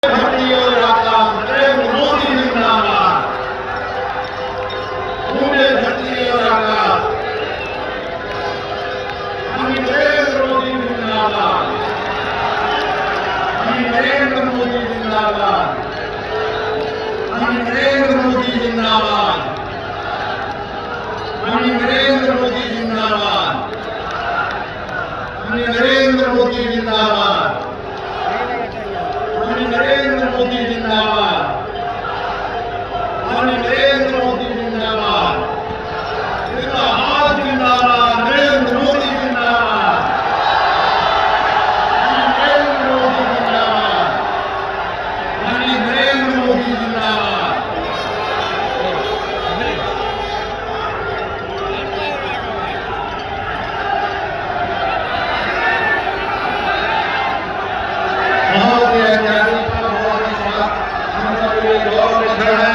धरती और आकाश नरेंद्र मोदी जिंदाबाद। पूरे धरती और आकाश नरेंद्र मोदी जिंदाबाद। नरेंद्र मोदी जिंदाबाद। नरेंद्र मोदी जिंदाबाद। नरेंद्र मोदी जिंदाबाद। नरेंद्र मोदी जिंदाबाद। नरेंद्र मोदी जिंदाबाद। नरेंद्र मोदी जिंदाबाद। जिंदाबाद जिंदाबाद। नरेंद्र मोदी जिंदाबाद। नरेंद्र मोदी जिंदाबाद। नरेंद्र मोदी जिंदाबाद। बहुत ही ऐतिहासिक बहुत ही साथ हम सब के लिए गौरव का क्षण है।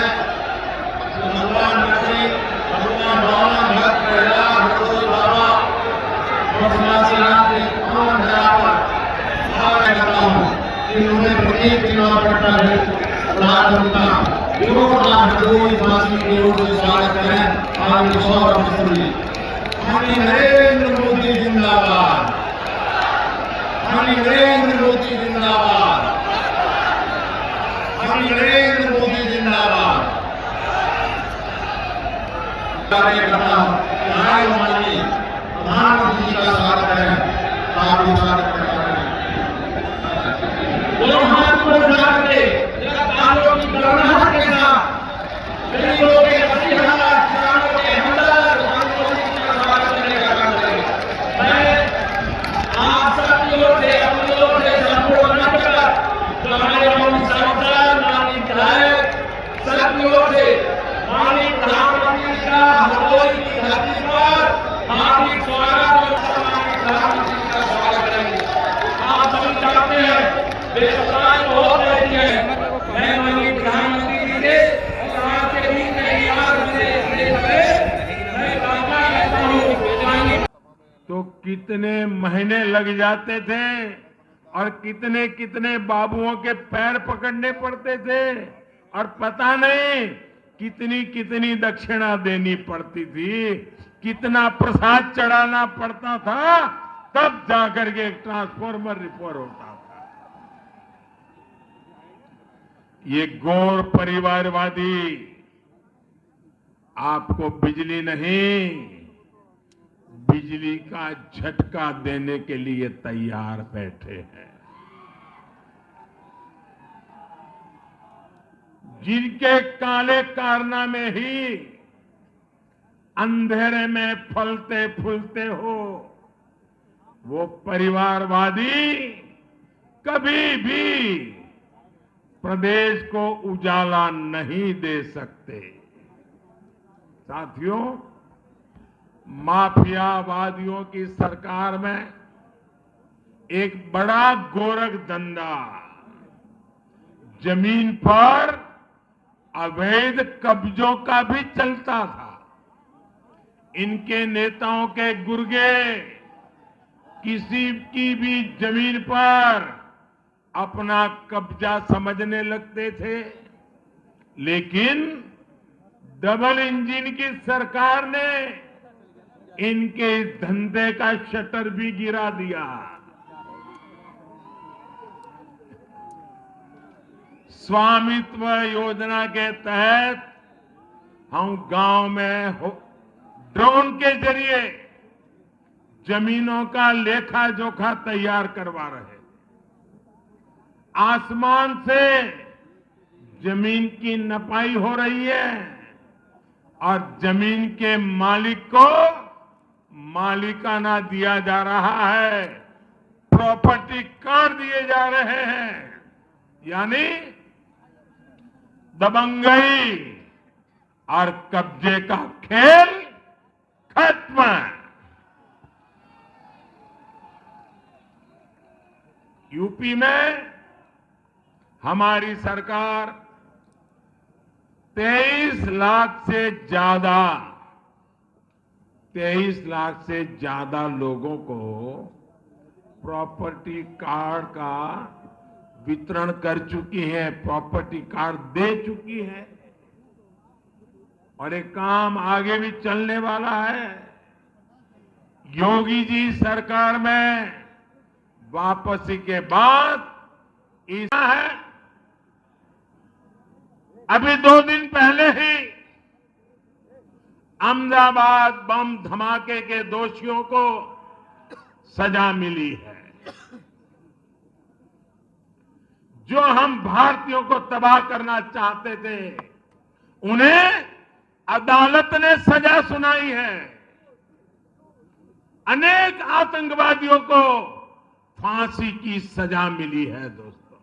भगवान नरसिंह, भगवान भगवान भक्त प्रहलाद भगवती बाबा के पावन धरा पर आगे करता हूँ कि उन्हें प्रत्येक चुनाव पट्टा उनका योगदान हरदोई वासी की ओर से स्वागत करें। आगे सौरभ मिस्त्री। नरेंद्र मोदी जिंदाबाद। नरेंद्र मोदी जिंदाबाद। नरेंद्र मोदी जिंदाबाद। माननीय प्रधानमंत्री जी का स्वागत करें। आप भी स्वागत करें। हाथ को उठा के तालियों की गड़गड़ाहट के साथ गरीबों के मसीहा किसानों के हमदर्द प्रधानमंत्री जी का स्वागत करने का काम करेंगे। मैं आप सबकी ओर से अपनी ओर से संपूर्ण नमस्कार जो हमारे माननीय सांसद माननीय विधायक सबकी ओर से माननीय प्रधानमंत्री जी का हरदोई की धरती पर हार्दिक स्वागत और माननीय प्रधानमंत्री जी का स्वागत करेंगे। आप सभी जानते हैं बेसब्री बहुत रहती है। मैं माननीय प्रधानमंत्री जी से और आपके बीच में याद मैं प्रार्थना करता हूँ। तो कितने महीने लग जाते थे और कितने कितने बाबुओं के पैर पकड़ने पड़ते थे और पता नहीं कितनी कितनी दक्षिणा देनी पड़ती थी, कितना प्रसाद चढ़ाना पड़ता था, तब जाकर के एक ट्रांसफॉर्मर रिपेयर होता था। ये गौर परिवारवादी आपको बिजली नहीं, बिजली का झटका देने के लिए तैयार बैठे हैं। जिनके काले कारनामे ही अंधेरे में फलते फूलते हो, वो परिवारवादी कभी भी प्रदेश को उजाला नहीं दे सकते। साथियों, माफियावादियों की सरकार में एक बड़ा गोरख धंधा जमीन पर अवैध कब्जों का भी चलता था। इनके नेताओं के गुर्गे किसी की भी जमीन पर अपना कब्जा समझने लगते थे, लेकिन डबल इंजन की सरकार ने इनके इस धंधे का शटर भी गिरा दिया। स्वामित्व योजना के तहत हम गांव में ड्रोन के जरिए जमीनों का लेखा जोखा तैयार करवा रहे हैं। आसमान से जमीन की नपाई हो रही है और जमीन के मालिक को मालिकाना दिया जा रहा है, प्रॉपर्टी कार्ड दिए जा रहे हैं, यानी दबंगई और कब्जे का खेल खत्म। यूपी में हमारी सरकार 23 लाख से ज्यादा लोगों को प्रॉपर्टी कार्ड का वितरण कर चुकी है, प्रॉपर्टी कार्ड दे चुकी है और एक काम आगे भी चलने वाला है। योगी जी सरकार में वापसी के बाद ऐसा है, अभी 2 दिन पहले ही अहमदाबाद बम धमाके के दोषियों को सजा मिली है। जो हम भारतीयों को तबाह करना चाहते थे, उन्हें अदालत ने सजा सुनाई है। अनेक आतंकवादियों को फांसी की सजा मिली है। दोस्तों,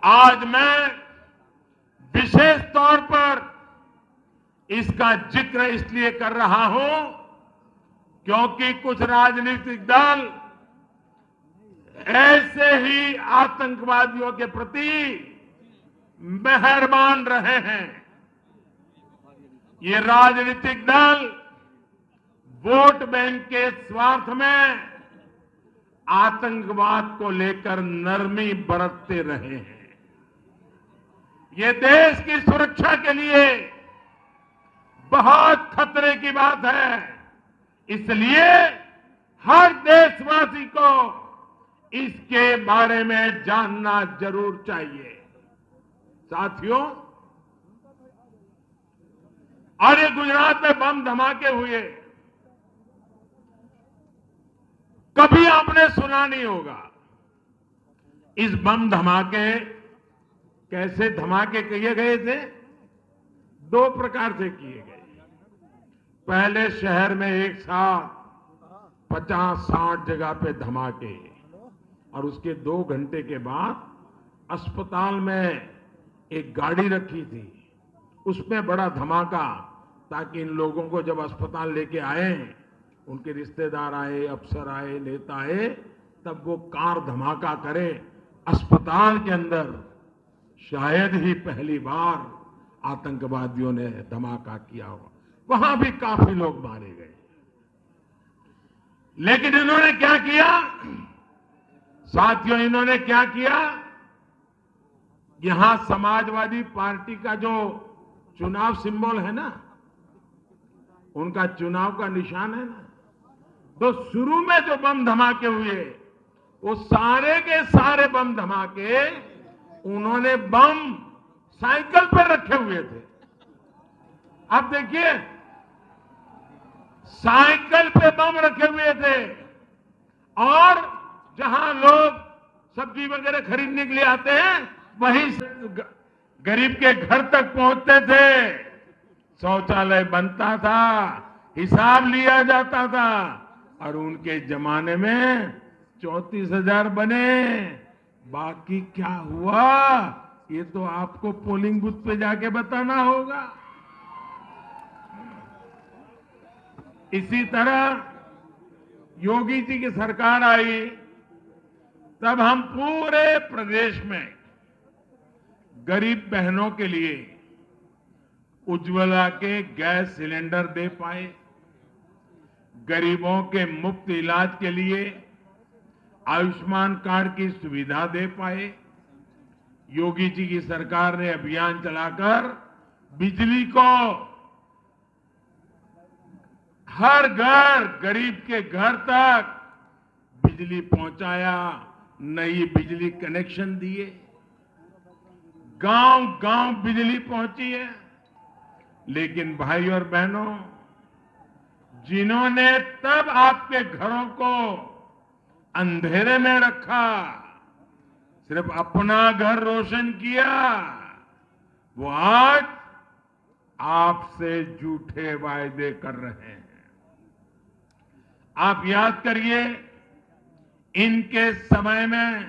आज मैं विशेष तौर पर इसका जिक्र इसलिए कर रहा हूं क्योंकि कुछ राजनीतिक दल ऐसे ही आतंकवादियों के प्रति मेहरबान रहे हैं। ये राजनीतिक दल वोट बैंक के स्वार्थ में आतंकवाद को लेकर नरमी बरतते रहे हैं। ये देश की सुरक्षा के लिए बहुत खतरे की बात है। इसलिए हर देशवासी को इसके बारे में जानना जरूर चाहिए। साथियों, और ये गुजरात में बम धमाके हुए, कभी आपने सुना नहीं होगा। इस बम धमाके कैसे धमाके किए गए थे? 2 प्रकार से किए गए। पहले शहर में एक साथ 50-60 जगह पे धमाके, और उसके 2 घंटे के बाद अस्पताल में एक गाड़ी रखी थी, उसमें बड़ा धमाका, ताकि इन लोगों को जब अस्पताल लेके आए, उनके रिश्तेदार आए, अफसर आए, नेता आए, तब वो कार धमाका करे। अस्पताल के अंदर शायद ही पहली बार आतंकवादियों ने धमाका किया होगा। वहां भी काफी लोग मारे गए। लेकिन इन्होंने क्या किया साथियों? इन्होंने क्या किया? यहां समाजवादी पार्टी का जो चुनाव सिंबल है ना, उनका चुनाव का निशान है ना, तो शुरू में जो बम धमाके हुए, वो सारे के सारे बम धमाके उन्होंने बम साइकिल पर रखे हुए थे। आप देखिए, साइकिल पे बम रखे हुए थे, और जहां लोग सब्जी वगैरह खरीदने के लिए आते हैं, वहीं गरीब के घर तक पहुंचते थे। शौचालय बनता था, हिसाब लिया जाता था, और उनके जमाने में 34,000 बने। बाकी क्या हुआ, ये तो आपको पोलिंग बूथ पे जाके बताना होगा। इसी तरह योगी जी की सरकार आई, तब हम पूरे प्रदेश में गरीब बहनों के लिए उज्ज्वला के गैस सिलेंडर दे पाए, गरीबों के मुफ्त इलाज के लिए आयुष्मान कार्ड की सुविधा दे पाए। योगी जी की सरकार ने अभियान चलाकर बिजली को हर घर, गरीब के घर तक बिजली पहुंचाया, नई बिजली कनेक्शन दिए, गांव-गांव बिजली पहुंची है। लेकिन भाई और बहनों, जिन्होंने तब आपके घरों को अंधेरे में रखा, सिर्फ अपना घर रोशन किया, वो आज आपसे झूठे वायदे कर रहे हैं। आप याद करिए, इनके समय में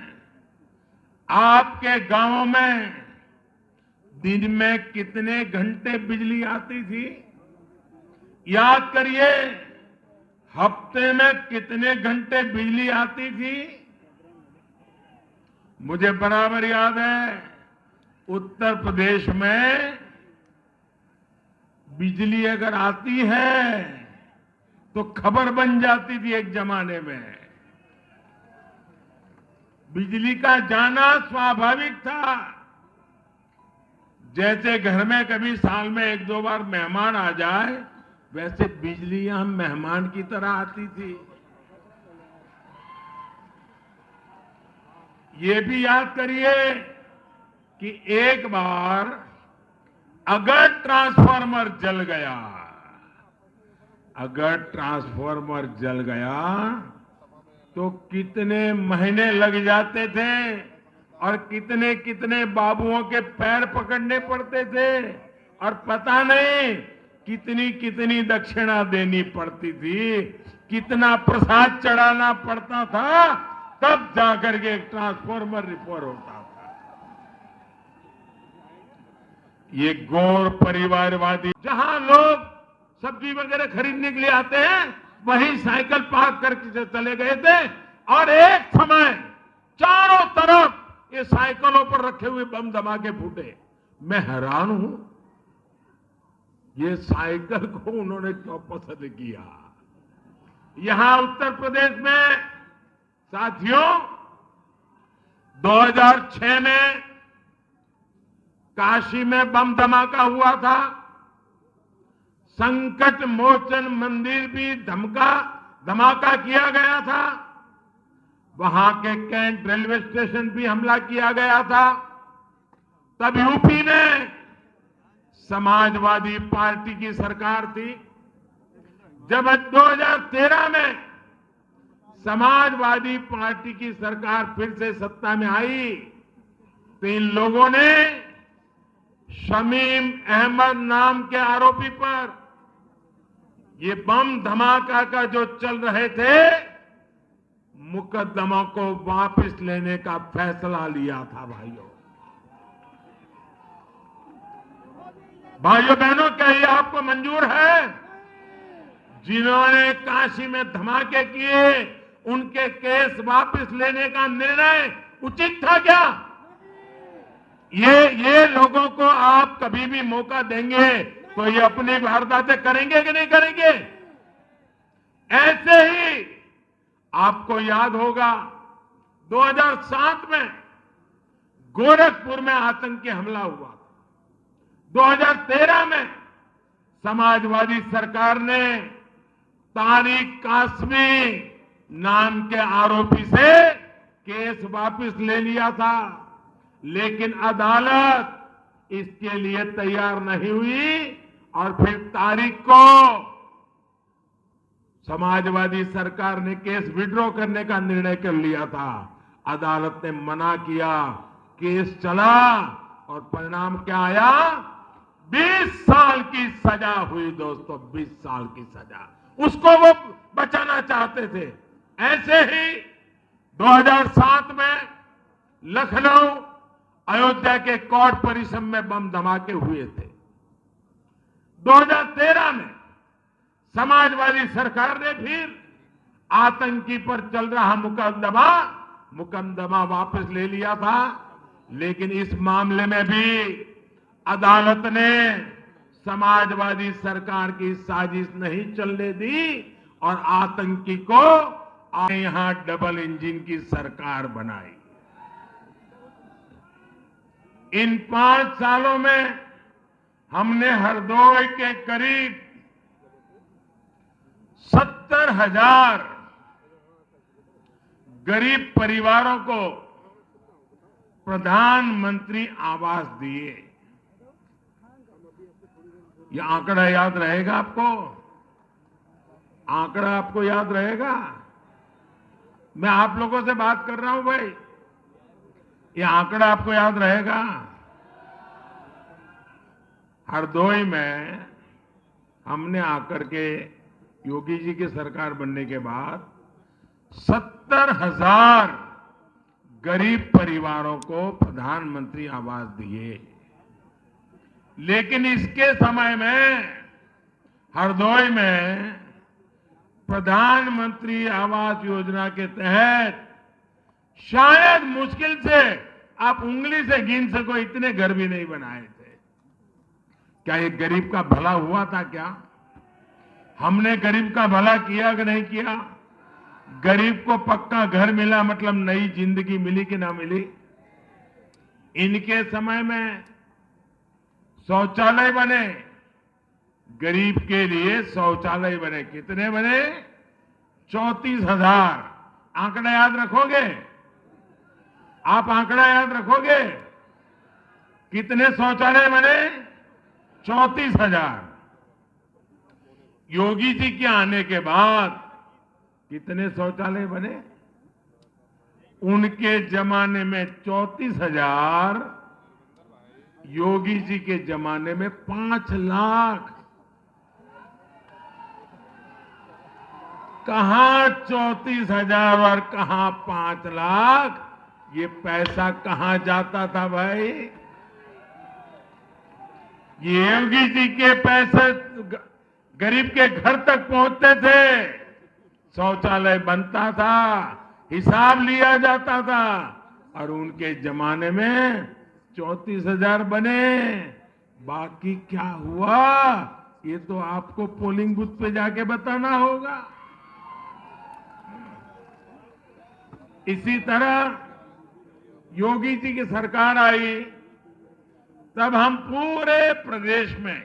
आपके गांवों में दिन में कितने घंटे बिजली आती थी? याद करिए, हफ्ते में कितने घंटे बिजली आती थी? मुझे बराबर याद है, उत्तर प्रदेश में बिजली अगर आती है तो खबर बन जाती थी एक जमाने में। बिजली का जाना स्वाभाविक था। जैसे घर में कभी साल में एक दो बार मेहमान आ जाए, वैसे बिजली यहां मेहमान की तरह आती थी। ये भी याद करिए कि एक बार अगर ट्रांसफार्मर जल गया तो कितने महीने लग जाते थे और कितने कितने बाबुओं के पैर पकड़ने पड़ते थे और पता नहीं कितनी कितनी दक्षिणा देनी पड़ती थी, कितना प्रसाद चढ़ाना पड़ता था, तब जाकर के एक ट्रांसफार्मर रिपेयर होता था। ये गौर परिवारवादी, जहां लोग सब्जी वगैरह खरीदने के लिए आते हैं, वहीं साइकिल पार्क करके चले गए थे और एक समय चारों तरफ ये साइकिलों पर रखे हुए बम धमाके फूटे। मैं हैरान हूं, ये साइकिल को उन्होंने क्यों पसंद किया। यहां उत्तर प्रदेश में साथियों 2006 में काशी में बम धमाका हुआ था। संकट मोचन मंदिर भी धमाका किया गया था। वहां के कैंट रेलवे स्टेशन भी हमला किया गया था। तब यूपी में समाजवादी पार्टी की सरकार थी। जब 2013 में समाजवादी पार्टी की सरकार फिर से सत्ता में आई तो इन लोगों ने शमीम अहमद नाम के आरोपी पर ये बम धमाका का जो चल रहे थे मुकदमा को वापस लेने का फैसला लिया था। भाइयों बहनों, क्या ये आपको मंजूर है? जिन्होंने काशी में धमाके किए उनके केस वापस लेने का निर्णय उचित था क्या? ये लोगों को आप कभी भी मौका देंगे तो ये अपनी वारदातें करेंगे कि नहीं करेंगे? ऐसे ही आपको याद होगा 2007 में गोरखपुर में आतंकी हमला हुआ। 2013 में समाजवादी सरकार ने तारिक कासमी नाम के आरोपी से केस वापस ले लिया था, लेकिन अदालत इसके लिए तैयार नहीं हुई और फिर तारिक को समाजवादी सरकार ने केस विड्रॉ करने का निर्णय कर लिया था। अदालत ने मना किया, केस चला और परिणाम क्या आया? 20 साल की सजा हुई दोस्तों, 20 साल की सजा। उसको वो बचाना चाहते थे। ऐसे ही 2007 में लखनऊ अयोध्या के कोर्ट परिसर में बम धमाके हुए थे। 2013 में समाजवादी सरकार ने फिर आतंकी पर चल रहा मुकदमा वापस ले लिया था, लेकिन इस मामले में भी अदालत ने समाजवादी सरकार की साजिश नहीं चलने दी और आतंकी को यहां डबल इंजन की सरकार बनाई। इन 5 सालों में हमने हरदोई के करीब 70,000 गरीब परिवारों को प्रधानमंत्री आवास दिए। ये आंकड़ा याद रहेगा आपको? आंकड़ा आपको याद रहेगा? मैं आप लोगों से बात कर रहा हूं भाई, ये आंकड़ा आपको याद रहेगा? हरदोई में हमने आकर के योगी जी की सरकार बनने के बाद 70,000 गरीब परिवारों को प्रधानमंत्री आवास दिए। लेकिन इसके समय में हरदोई में प्रधानमंत्री आवास योजना के तहत शायद मुश्किल से आप उंगली से गिन सको इतने घर भी नहीं बनाए थे। क्या ये गरीब का भला हुआ था क्या? हमने गरीब का भला किया कि नहीं किया? गरीब को पक्का घर मिला मतलब नई जिंदगी मिली कि ना मिली? इनके समय में शौचालय बने, गरीब के लिए शौचालय बने। कितने बने? 34,000। आंकड़ा याद रखोगे? आप आंकड़ा याद रखोगे? कितने शौचालय बने? 34,000। योगी जी के आने के बाद कितने शौचालय बने? उनके जमाने में 34,000, योगी जी के जमाने में 5 लाख। कहां 34,000 और कहां 5 लाख? ये पैसा कहां जाता था भाई? ये योगी जी के पैसे गरीब के घर तक पहुंचते थे, शौचालय बनता था, हिसाब लिया जाता था, और उनके जमाने में 34,000 बने। बाकी क्या हुआ ये तो आपको पोलिंग बूथ पे जाके बताना होगा। इसी तरह योगी जी की सरकार आई, तब हम पूरे प्रदेश में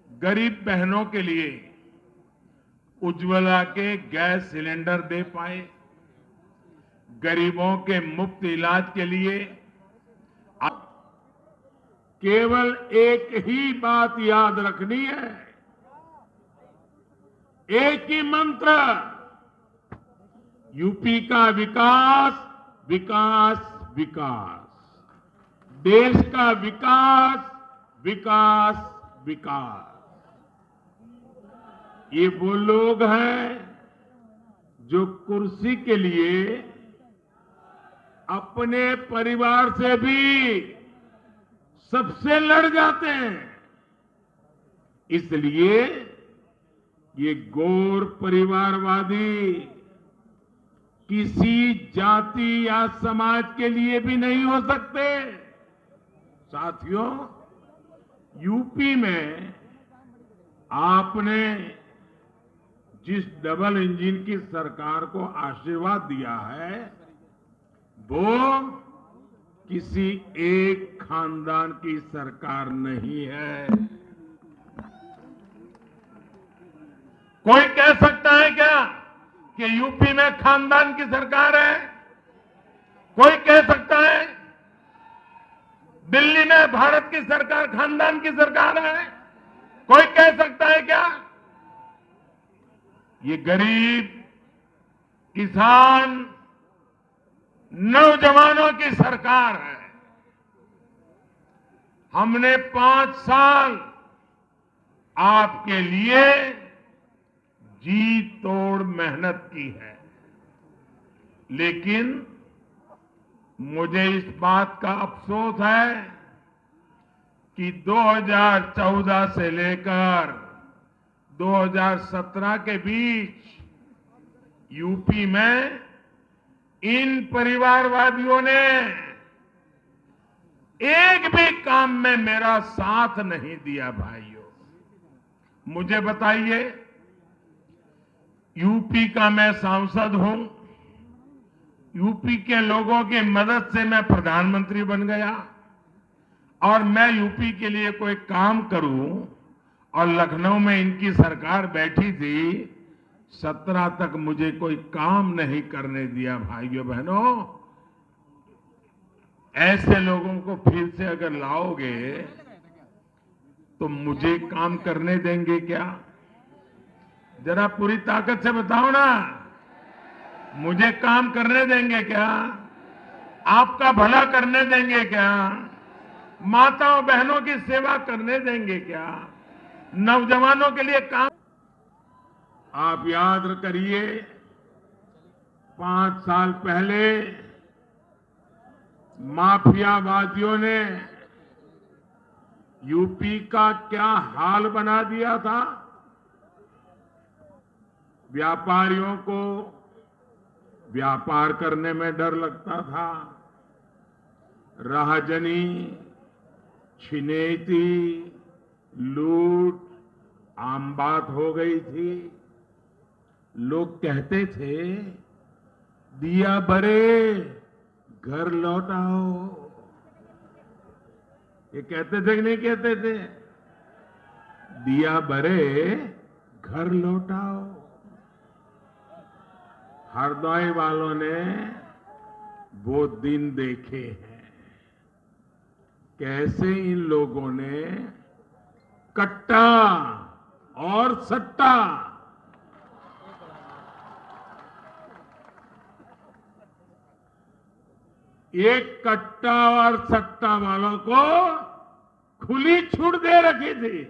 गरीब बहनों के लिए उज्ज्वला के गैस सिलेंडर दे पाए। गरीबों के मुफ्त इलाज के लिए अब केवल एक ही बात याद रखनी है, एक ही मंत्र, यूपी का विकास, विकास, विकास। देश का विकास, विकास, विकास। ये वो लोग हैं जो कुर्सी के लिए अपने परिवार से भी सबसे लड़ जाते हैं। इसलिए ये गौर परिवारवादी किसी जाति या समाज के लिए भी नहीं हो सकते। साथियों, यूपी में आपने जिस डबल इंजन की सरकार को आशीर्वाद दिया है, वो किसी एक खानदान की सरकार नहीं है। कोई कह सकता है क्या कि यूपी में खानदान की सरकार है? कोई कह सकता है दिल्ली में भारत की सरकार खानदान की सरकार है? कोई कह सकता है क्या? ये गरीब, किसान, नौजवानों की सरकार है। हमने 5 साल आपके लिए जी तोड़ मेहनत की है, लेकिन मुझे इस बात का अफसोस है कि 2014 से लेकर 2017 के बीच यूपी में इन परिवारवादियों ने एक भी काम में मेरा साथ नहीं दिया। भाइयों, मुझे बताइए, यूपी का मैं सांसद हूं, यूपी के लोगों की मदद से मैं प्रधानमंत्री बन गया, और मैं यूपी के लिए कोई काम करूं, और लखनऊ में इनकी सरकार बैठी थी, 17 तक मुझे कोई काम नहीं करने दिया। भाइयों बहनों, ऐसे लोगों को फिर से अगर लाओगे तो मुझे काम करने देंगे क्या? जरा पूरी ताकत से बताओ ना, मुझे काम करने देंगे क्या? आपका भला करने देंगे क्या? माताओं बहनों की सेवा करने देंगे क्या? नौजवानों के लिए काम। आप याद करिए, 5 साल पहले माफियावादियों ने यूपी का क्या हाल बना दिया था। व्यापारियों को व्यापार करने में डर लगता था, राहजनी, छिनेती, लूट, आम बात हो गई थी। लोग कहते थे, दिया बरे घर लौटाओ। ये कहते थे कि नहीं कहते थे? दिया बरे घर लौटाओ। हरदोई वालों ने वो दिन देखे हैं, कैसे इन लोगों ने कट्टा और सट्टा, एक कट्टा और सट्टा वालों को खुली छूट दे रखी थी।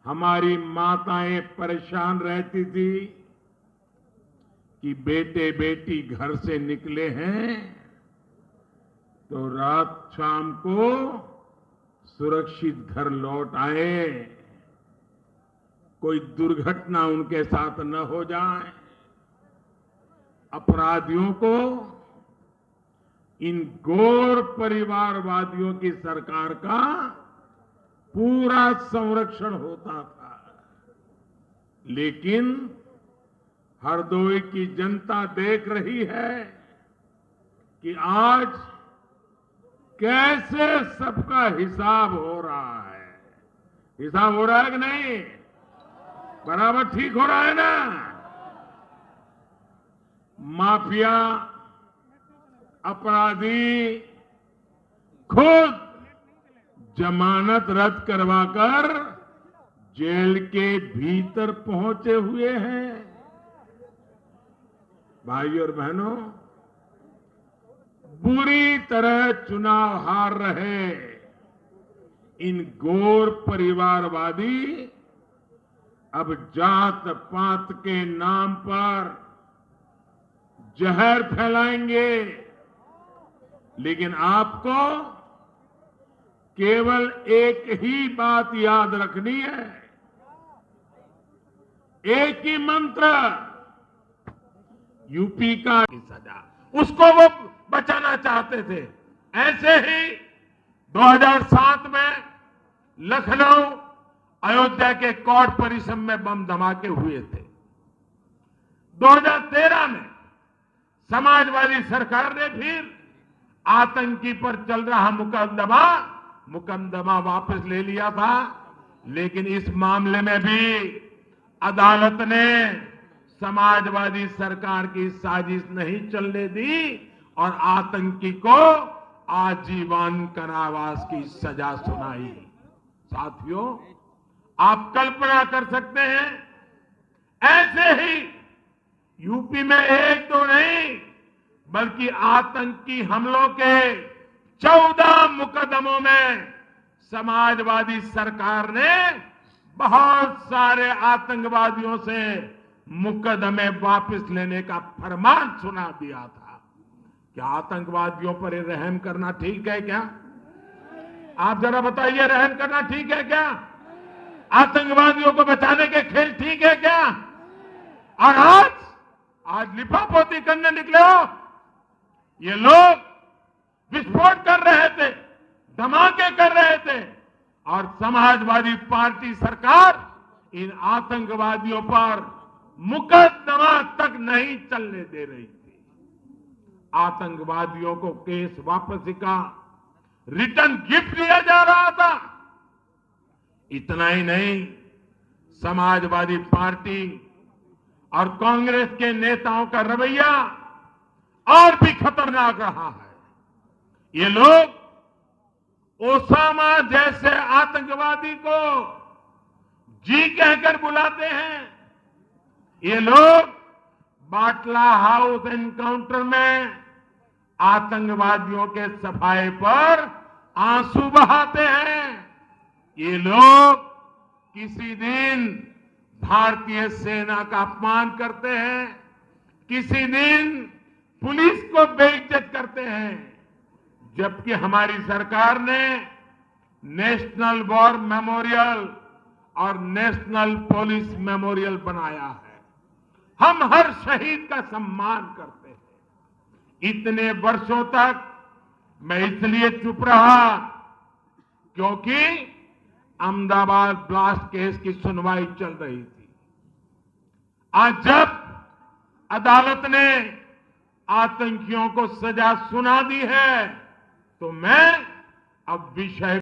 हमारी माताएं परेशान रहती थी कि बेटे बेटी घर से निकले हैं तो रात शाम को सुरक्षित घर लौट आए, कोई दुर्घटना उनके साथ न हो जाए। अपराधियों को इन घोर परिवारवादियों की सरकार का पूरा संरक्षण होता था। लेकिन हरदोई की जनता देख रही है कि आज कैसे सबका हिसाब हो रहा है। हिसाब हो रहा है कि नहीं? बराबर ठीक हो रहा है ना? माफिया, अपराधी खुद जमानत रद्द करवाकर जेल के भीतर पहुंचे हुए हैं। भाइयों और बहनों, बुरी तरह चुनाव हार रहे इन घोर परिवारवादी अब जात पात के नाम पर जहर फैलाएंगे। लेकिन आपको केवल एक ही बात याद रखनी है, एक ही मंत्र, यूपी का सजा, उसको वो बचाना चाहते थे। ऐसे ही 2007 में लखनऊ अयोध्या के कोर्ट परिसर में बम धमाके हुए थे। 2013 में समाजवादी सरकार ने फिर आतंकी पर चल रहा मुकदमा वापस ले लिया था। लेकिन इस मामले में भी अदालत ने समाजवादी सरकार की साजिश नहीं चलने दी और आतंकी को आजीवन कारावास की सजा सुनाई। साथियों, आप कल्पना कर सकते हैं, ऐसे ही यूपी में एक तो नहीं बल्कि आतंकी हमलों के 14 मुकदमों में समाजवादी सरकार ने बहुत सारे आतंकवादियों से मुकदमे वापस लेने का फरमान सुना दिया था। क्या आतंकवादियों पर रहम करना ठीक है क्या? आप जरा बताइए, रहम करना ठीक है क्या? आतंकवादियों को बचाने के खेल ठीक है क्या? और आज लिपापोती करने निकले हो। ये लोग विस्फोट कर रहे थे, धमाके कर रहे थे और समाजवादी पार्टी सरकार इन आतंकवादियों पर मुकदमा तक नहीं चलने दे रही थी। आतंकवादियों को केस वापसी का रिटर्न गिफ्ट दिया जा रहा था। इतना ही नहीं, समाजवादी पार्टी और कांग्रेस के नेताओं का रवैया और भी खतरनाक रहा है। ये लोग ओसामा जैसे आतंकवादी को जी कहकर बुलाते हैं। ये लोग बाटला हाउस एनकाउंटर में आतंकवादियों के सफाए पर आंसू बहाते हैं। ये लोग किसी दिन भारतीय सेना का अपमान करते हैं, किसी दिन पुलिस को बेइज्जत करते हैं, जबकि हमारी सरकार ने नेशनल वॉर मेमोरियल और नेशनल पुलिस मेमोरियल बनाया है। हम हर शहीद का सम्मान करते हैं। इतने वर्षों तक मैं इसलिए चुप रहा क्योंकि अहमदाबाद ब्लास्ट केस की सुनवाई चल रही थी। आज जब अदालत ने आतंकियों को सजा सुना दी है तो मैं अब विषय